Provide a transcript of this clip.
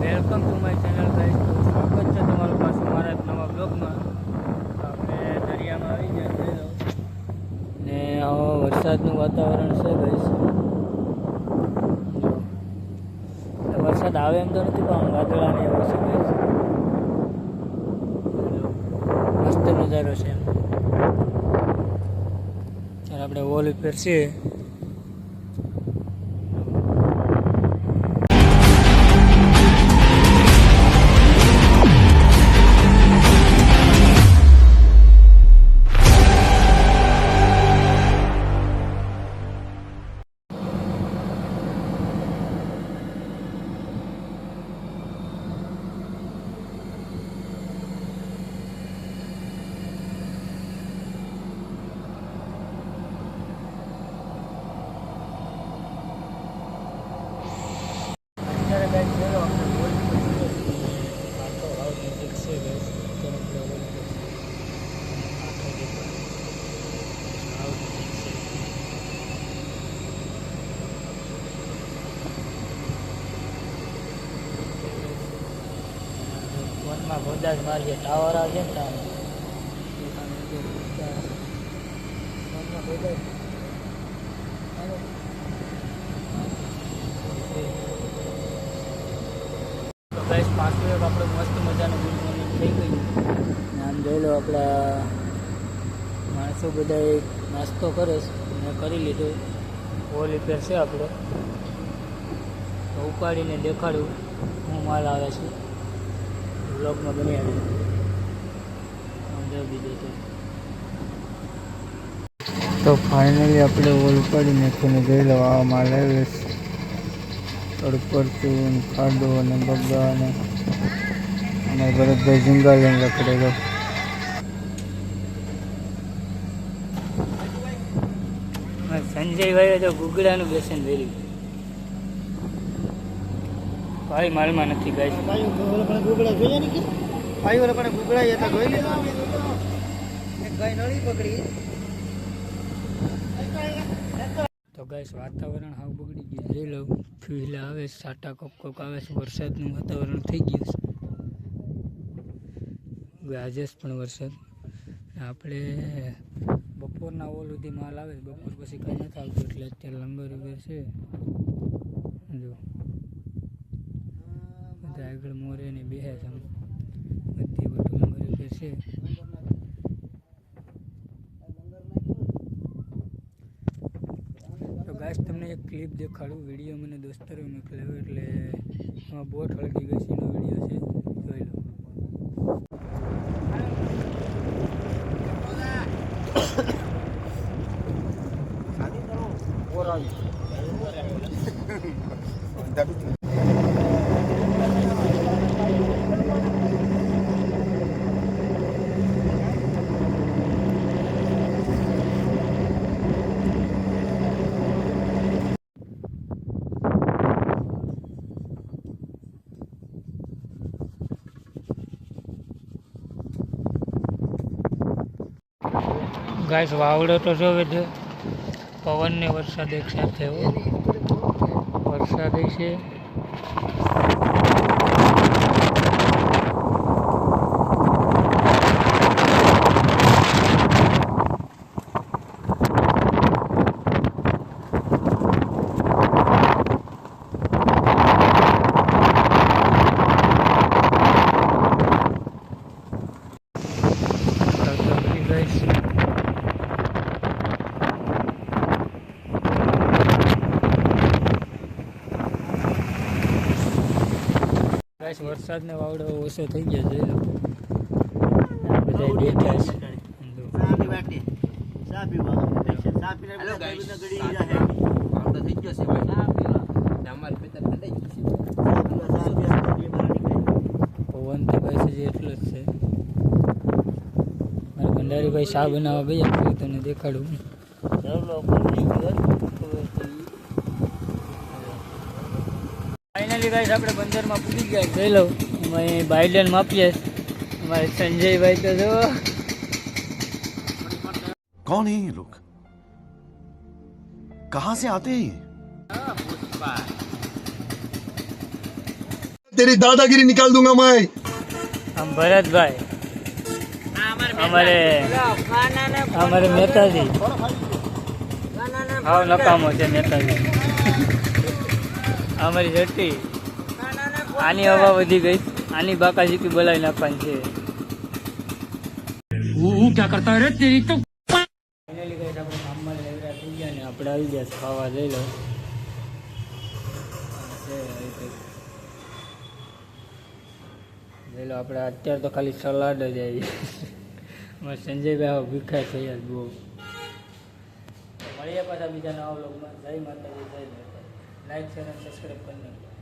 Welcome to my channel guys. તો સ્વાગત છે તમારું પાછું મારા એક નવા બ્લોગમાં. આપણે દરિયામાં આવી ગયા ને વરસાદનું વાતાવરણ છે ગાઈસ. વરસાદ આવે એમ તો નથી પણ વાદળા ને એવું છે ગાઈસ. મસ્ત નજારો છે એમ. ત્યારે આપણે વોલ ઉપર છીએ. ફોનમાં બધા જ મારીએ ટાવર આવે ને તો ગાઈસ પાછું એક આપણે મસ્ત મજાનું ગુડ મોર્નિંગ થઈ ગયું. આમ જોઈ લો આપણા માણસો બધા નાસ્તો કરે છે. મેં કરી લીધો. હોલ રિપેર છે આપણે તો ઉપાડીને દેખાડું હું માલ આવે છે. બ્લોગમાં બની આવી દીધું છે. તો ફાઇનલી આપણે હોલ ઉપાડી નાખીને જોઈ લો આ માલ આવે છે. તડપડતું ખાડો અને બગા અને ભરતભાઈ ઝીંગા લઈને રખડે ગયો. સંજયભાઈએ તો ગુગડાનું બેસન વેર્યું. ભાઈ માલમાં નથી ગાય. ગુગડા જોઈએ ને કે ભાઈ ઓલા પણ ગુગડા હતા જોઈ લીધા. એક ગાય નળી પકડી. તો ગાઈસ વાતાવરણ હાવ બગડી ગયું. જોઈ લો ફીલા આવે છે, સાટા કોક કોક આવે છે. વરસાદનું વાતાવરણ થઈ ગયું છે. આજે પણ વરસાદ. આપણે બપોરના ઓલ સુધી માલ આવે. બપોર પછી કંઈ નથી આવતું એટલે અત્યારે લંગર ઉભેર છે. જો બધા આગળ મોરે ને બેહે છે. બધી બધું લંગર ઉભેર છે. તો ગાઈસ તમને એક ક્લિપ દેખાડું. વિડીયો મને દોસ્તારો મોકલ્યો એટલે એમાં બોટ હળગી ગઈ છે એનો વિડીયો છે. જોઈ લો. ગાઈસ વાવડો તો જોવે છે. પવન ને વરસાદ એક સાથે વરસાદ છે. વરસાદને વાવડો ઓછો થઈ ગયા છે. બધા બેઠા છે. પવન તો ભાઈ છે એટલો જ છે. મારા ભંડારીભાઈ શા બનાવવા ગયા તો તમને દેખાડું. ફાઇનલી ગાઈસ આપણે બંદરમાં પૂરી ગયા. જોઈ લો અમે બાઇડન માપીએ. हमारे संजय भाई तो जो कौन है ये लोग, कहां से आते हैं ये? तेरी दादागिरी निकाल दूंगा मैं આમ ભરતભાઈ અમારે મહેતાજી હાવ નકામો છે મહેતાજી. અમારી જટ્ટી આની હવા વધી ગઈ, આની બાકાજીકી બોલાવી નાખવાની છે. ફાઇનલી ગઈ આપણે કામમાં લેવરા થઈ ગયા ને આપણે આવી ગયા છે ખાવા. જઈ લો જઈ લો આપણે અત્યારે તો ખાલી સલાડ જ આવી. અમારે સંજયભાઈ ભીખાય થઈ યાર બહુ. મળીએ પાછા બીજા નવા વ્લોગમાં. જય માતાજી, જય માતા. લાઈક શેર અને સબસ્ક્રાઈબ કરી નાખો.